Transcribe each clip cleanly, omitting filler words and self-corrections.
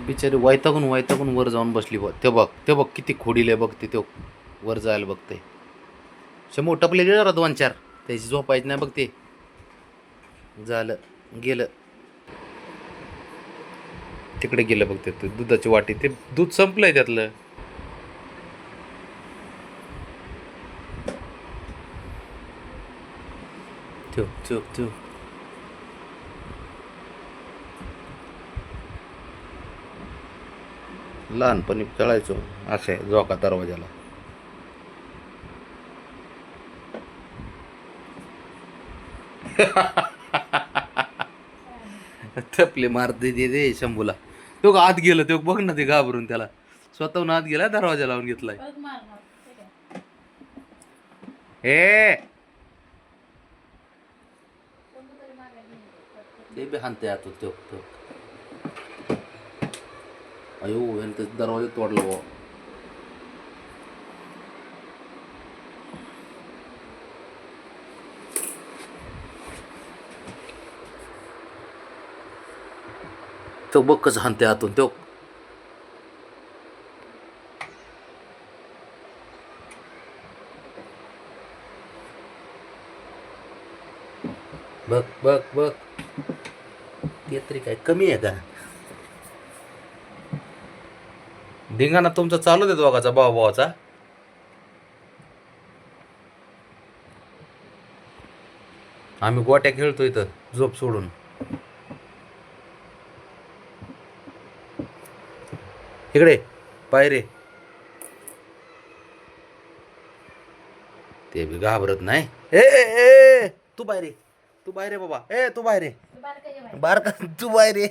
बिचारी वैतागून वैतागून वर जाऊन बसली बघ. ते बघ किती खोडीले बघ ते वर जायला बघते. शंभू टपले गेलं जरा 2-4 त्याची झोपायची नाही बघ. ते झालं गेलं तिकडे गेलं बघ. ते दुधाची वाटी ते दूध संपलंय त्यातलं. ठेव ठेव ठेव. लहानपणी चढायचो असे जोका दरवाजाला. थपले मारते दे शंभूला. तो आत गेलं तो बघ ना. ते घाबरून त्याला स्वतःहून आत गेला. दरवाजा लावून घेतलाय. हे ते बी हानते आत तो. अयो याने दरवाजा तोडला बा. तो बघ कसं हानते आतून तो. बघ बघ बघ. ते तरी काय कमी आहे का? धिंगाणा तुमचा चालू देतो दोघाचा भावाचा. आम्ही गोट्या खेळतो इथं झोप सोडून. इकडे पायरे. ते बी घाबरत नाही. ए तू बाहेर ये. तू बाहेर ये बाबा. तू बाहेर ये. बारका तू बाहेर ये.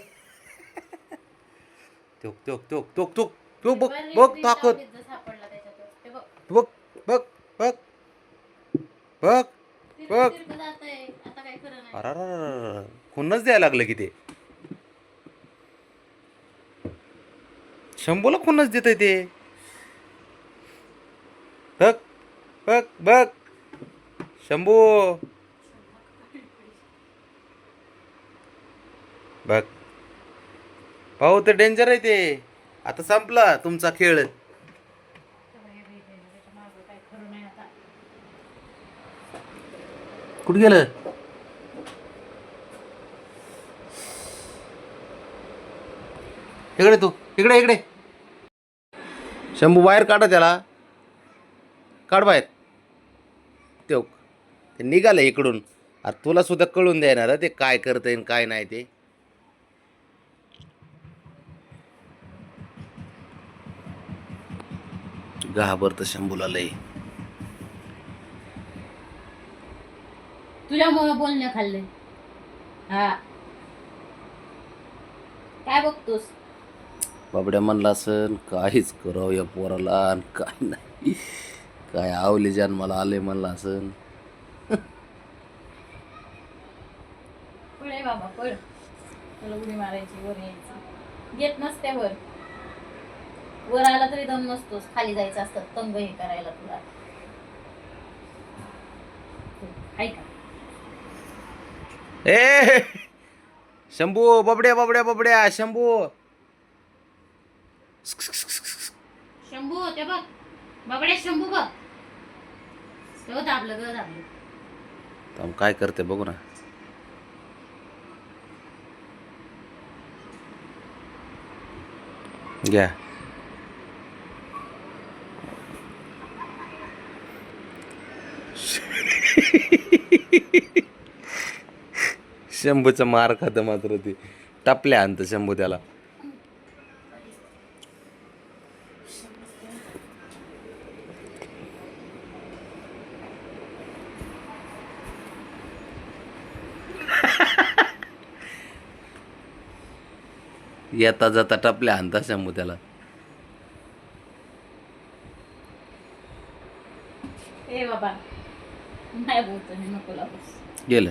टोक टोक टोक टोक टोक. तू बघ बघ ताकद. बघ बघ बघ बघ बघ. अरे खुन्नच द्यायला लागलं की ते. शंभूला खुन्नच देतय ते. बघ बघ बघ शंभू. बघ भाऊ ते डेंजर आहे ते. आता संपला तुमचा खेळ. कुठं गेलं? इकडे तू. इकडे इकडे. शंभू बाहेर काढा त्याला. काढ बाहेर. ते निघालं इकडून. अरे तुला सुद्धा कळून देणार ते काय करतंय काय नाही ते. घाबरत शंभूला लय. तुझ्यामुळे बोलणे खाल्ले. हा काय बघतोस? बाबड्या म्हणला असन काहीच करावं या पोराला आणि काय नाही. काय आवले जन्माला आले म्हणला असन. पळ बाबा पळ. तुला उडी मारायची वर यायची येत नसते वर. वर आला तरी दम नसतोस. खाली जायचं असतं तंग हे करायला तुला. ऐका ए शंभू बबड्या बबड्या बबड्या शंभू. शंभू ते बघ. बाबड्या शंभू बघ. तो दाबलं ग दाबलं. तर काय करते बघू ना. घ्या. शंभूचा मार खात मात्र ते. टपल्या आणत शंभू त्याला. येता जाता टपल्या आणता शंभू त्याला. ए बाबा नाही बोलतो नको लावूस. गेलं.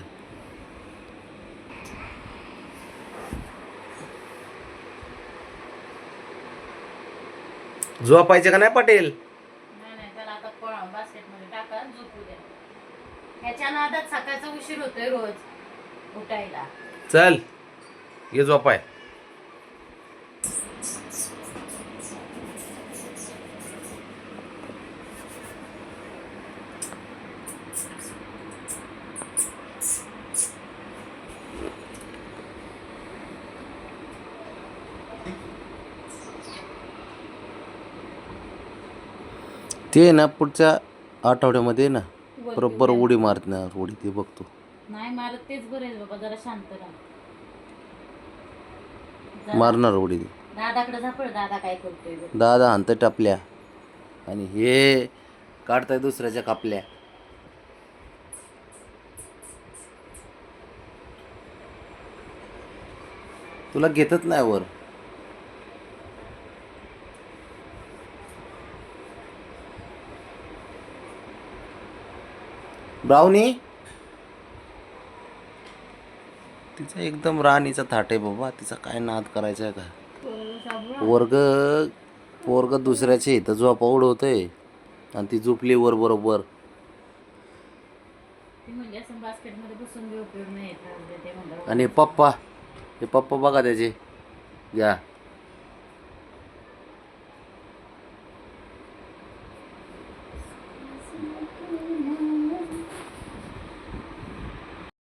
झोपायचं का नाही पाटील? नाही त्याला आता बास्केटमध्ये टाका झोपू द्या. ह्याच्या नादात सकाळचा उशीर होतोय रोज उठायला. चल ये झोपाय. ते ना पुढच्या आठवड्यामध्ये ना वरती बरोबर उड्या. उडी मारणार उडी ते बघतो. नाही मारत तेच बरं आहे बाबा, जरा शांत राहा. जरा मारणार उडी ती. दादाकडे झापड, दादा काय करतोय बघ. दादा हाणतं टापल्या आणि हे काढताय दुसऱ्याच्या कापल्या. तुला घेतच नाही वर. ब्राउनी तिचा एकदम राणीचा थाट आहे बाबा, तिचा काय नाद करायचा आहे का. वर्ग पोरग दुसऱ्याचे इथं झोपा उडवतंय आणि ती झोपली वर बरोबर. ती म्हणजे असं बास्केटमध्ये बसून बी उपयोग नाही येत, राहू दे ते म्हणलं. आणि पप्पा हे पप्पा बघा त्याचे घ्या